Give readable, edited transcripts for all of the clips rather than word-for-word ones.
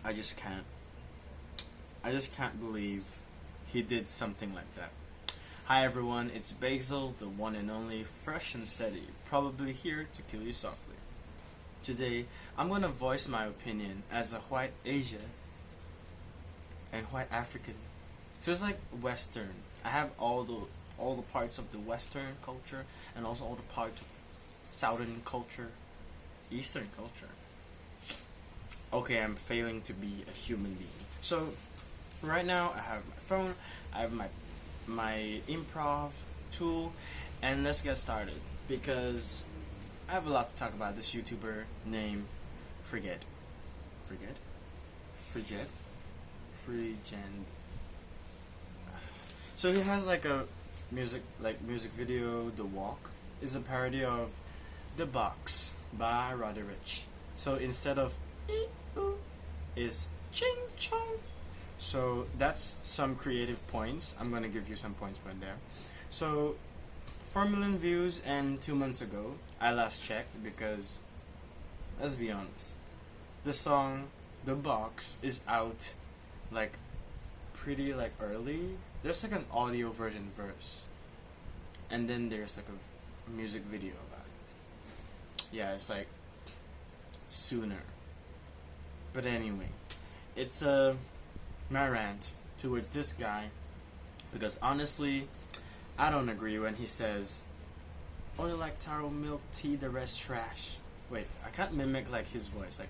I just can't. I just can't believe he did something like that. Hi everyone, it's Basil, the one and only, fresh and steady, probably here to kill you softly. Today, I'm gonna voice my opinion as a white Asian and white African. So it's like Western. I have all the parts of the Western culture and also all the parts of Southern culture, Eastern culture. Okay, I'm failing to be a human being. So right now I have my phone, I have my improv tool, and let's get started because I have a lot to talk about this YouTuber named Fregend. Fregend? Fregend? Fregend. So he has like a music video. The Walk is a parody of The Box by Roddy Ricch. So instead of is ching chong. So that's some creative points. I'm gonna give you some points right there. So 4 million views, and 2 months ago I last checked because let's be honest, the song The Box is out like pretty like early. There's like an audio version verse, and then there's like a music video about it. Yeah, it's like sooner. But anyway, it's my rant towards this guy because honestly, I don't agree when he says, "Oh, you like taro milk tea, the rest trash." Wait, I can't mimic like his voice, like.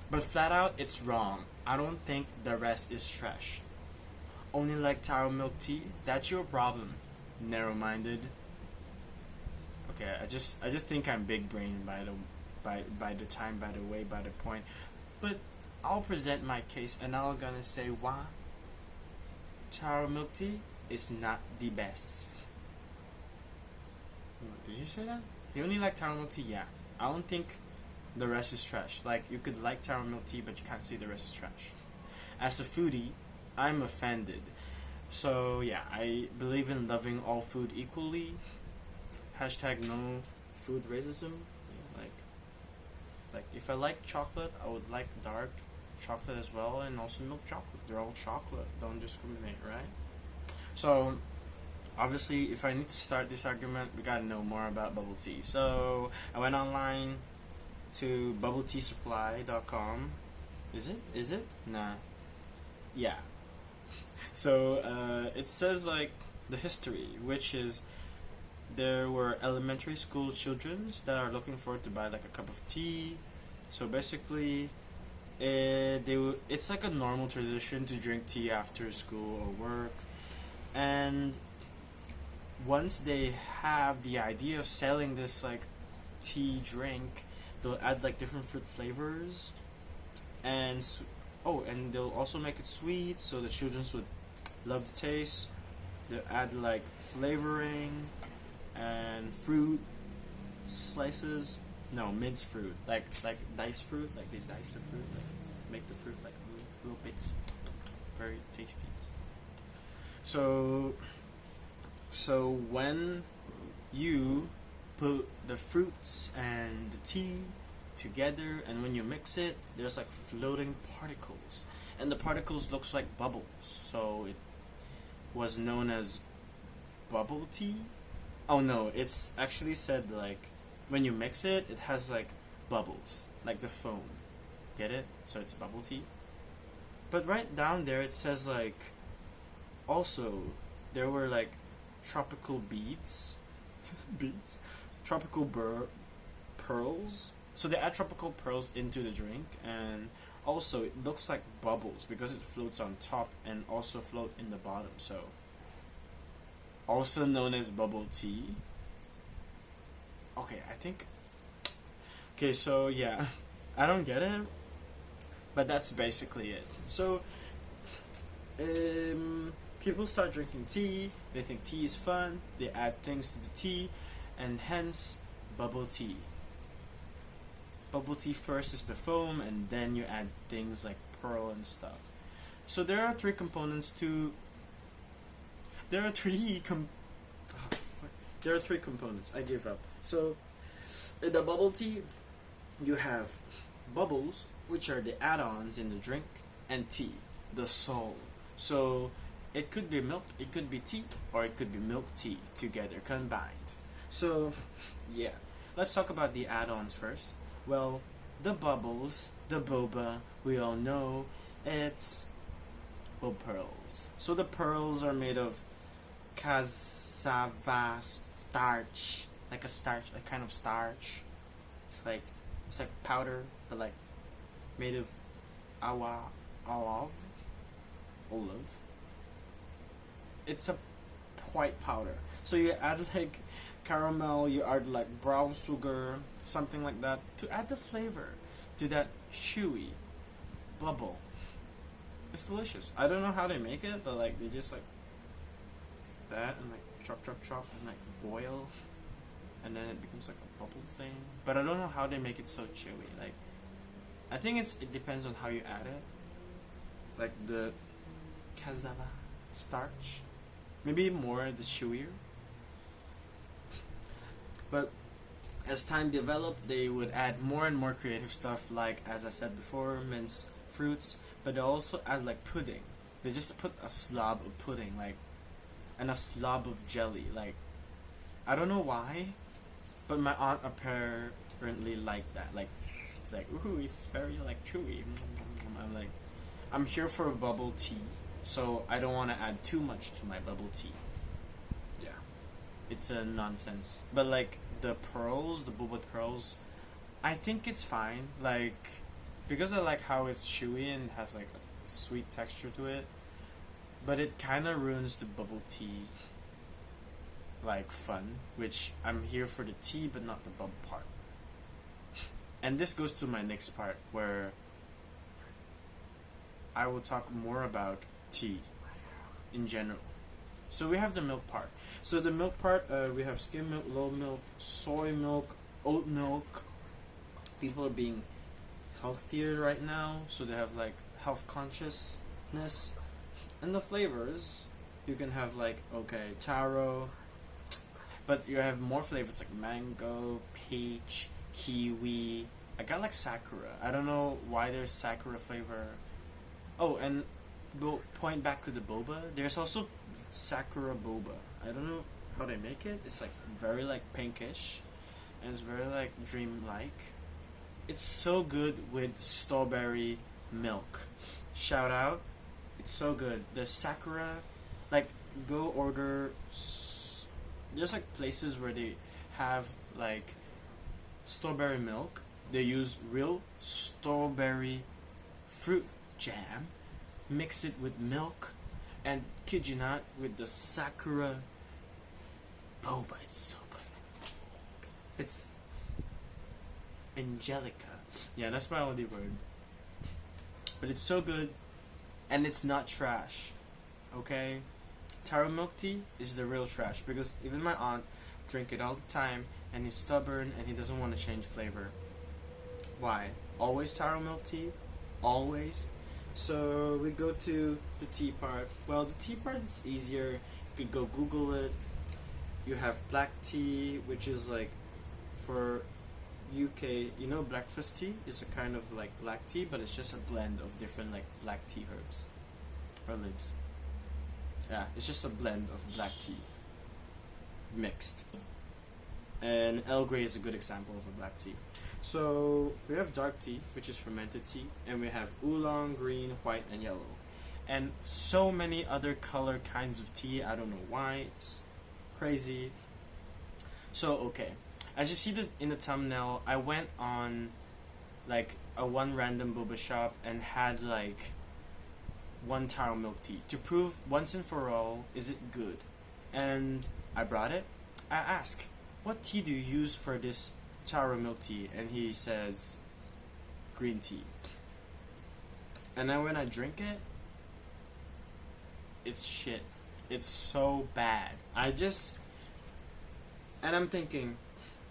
But flat out, it's wrong. I don't think the rest is trash. Only like taro milk tea? That's your problem. Narrow-minded. Okay, I just think I'm big brain by the point. But I'll present my case and I'm gonna say why taro milk tea is not the best. Did you say that? You only like taro milk tea? Yeah. I don't think the rest is trash. Like, you could like taro milk tea, but you can't see the rest is trash. As a foodie, I'm offended. So yeah, I believe in loving all food equally. Hashtag no food racism. Like if I like chocolate, I would like dark chocolate as well, and also milk chocolate. They're all chocolate. Don't discriminate, right? So obviously, if I need to start this argument, we gotta know more about bubble tea. So I went online to bubbleteasupply.com. Is it? Nah. Yeah. So it says like the history, which is there were elementary school children that are looking forward to buy like a cup of tea. So basically, it's like a normal tradition to drink tea after school or work, and once they have the idea of selling this like tea drink, they'll add like different fruit flavors, and and they'll also make it sweet so the children would love the taste. They'll add like flavoring and fruit slices. No, minced fruit, like diced fruit, like they dice the fruit, like make the fruit like little bits. Very tasty. So when you put the fruits and the tea together, and when you mix it, there's like floating particles, and the particles looks like bubbles. So it was known as bubble tea. Oh no, it's actually said like when you mix it, it has like bubbles, like the foam. Get it? So it's bubble tea. But right down there it says like also there were like tropical beads, beads, tropical pearls. So they add tropical pearls into the drink, and also it looks like bubbles because it floats on top and also float in the bottom. So also known as bubble tea. Okay, I think. Okay, so yeah, I don't get it, but that's basically it. So people start drinking tea. They think tea is fun. They add things to the tea, and hence bubble tea. Bubble tea first is the foam, and then you add things like pearl and stuff. So there are three components to. There are three there are three components. I give up. So in the bubble tea, you have bubbles, which are the add-ons in the drink, and tea, the soul. So it could be milk, it could be tea, or it could be milk tea together combined. So yeah, let's talk about the add-ons first. Well, the bubbles, the boba, we all know it's pearls. So the pearls are made of cassava starch, like a starch, a kind of starch. It's like powder, but like made of olive. Olive. It's a white powder. So you add like caramel, you add like brown sugar, something like that to add the flavor to that chewy bubble. It's delicious. I don't know how they make it, but like they just like that and like chop and like boil, and then it becomes like a bubble thing. But I don't know how they make it so chewy. Like I think it depends on how you add it. Like the cassava starch, maybe more the chewier. But as time developed, they would add more and more creative stuff, like as I said before, minced fruits. But they also add like pudding. They just put a slob of pudding, like, and a slob of jelly. Like, I don't know why, but my aunt apparently liked that. Like, it's like, ooh, it's very like chewy. I'm like, I'm here for a bubble tea, so I don't want to add too much to my bubble tea. Yeah, it's a nonsense. But like the pearls, the boba pearls, I think it's fine. Like, because I like how it's chewy and has like a sweet texture to it, but it kind of ruins the bubble tea like fun, which I'm here for the tea but not the bubble part. And this goes to my next part, where I will talk more about tea in general. So we have the milk part. So the milk part, we have skim milk, low milk, soy milk, oat milk. People are being healthier right now, so they have like health consciousness. And the flavors, you can have like, okay, taro, but you have more flavors like mango, peach, kiwi. I got like sakura. I don't know why there's sakura flavor. Oh, and go point back to the boba. There's also sakura boba. I don't know how they make it. It's like very like pinkish, and it's very like dream-like. It's so good with strawberry milk. Shout out! It's so good. The sakura, like, go order. There's like places where they have like strawberry milk. They use real strawberry fruit jam, mix it with milk, and kid you not, with the sakura boba. It's so good. It's angelica. Yeah, that's my only word. But it's so good, and it's not trash. Okay? Taro milk tea is the real trash, because even my aunt drink it all the time, and he's stubborn and he doesn't want to change flavor. Why? Always taro milk tea? Always? So we go to the tea part. Well, the tea part is easier. You could go Google it. You have black tea, which is like, for UK, you know, breakfast tea is a kind of like black tea, but it's just a blend of different like black tea herbs or leaves. Yeah, it's just a blend of black tea mixed. And Earl Grey is a good example of a black tea. So we have dark tea, which is fermented tea, and we have oolong, green, white, and yellow, and so many other color kinds of tea. I don't know why, it's crazy. So okay, as you see in the thumbnail, I went on like a one random boba shop and had like one taro milk tea to prove once and for all, is it good? And I brought it. I asked, what tea do you use for this taro milk tea? And he says green tea. And then when I drink it, it's shit. It's so bad. And I'm thinking,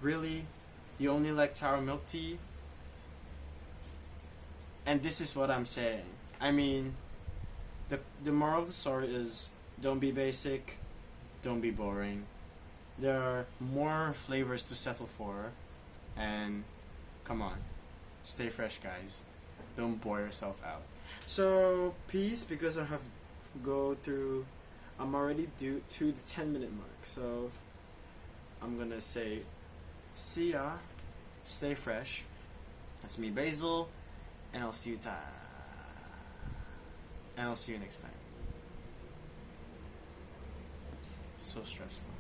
really? You only like taro milk tea? And this is what I'm saying. I mean, the moral of the story is, don't be basic, don't be boring. There are more flavors to settle for, and come on. Stay fresh, guys. Don't bore yourself out. So peace, because I have go through. I'm already due to the 10-minute mark, so I'm gonna say, see ya. Stay fresh. That's me, Basil, and I'll see you and I'll see you next time. So stressful.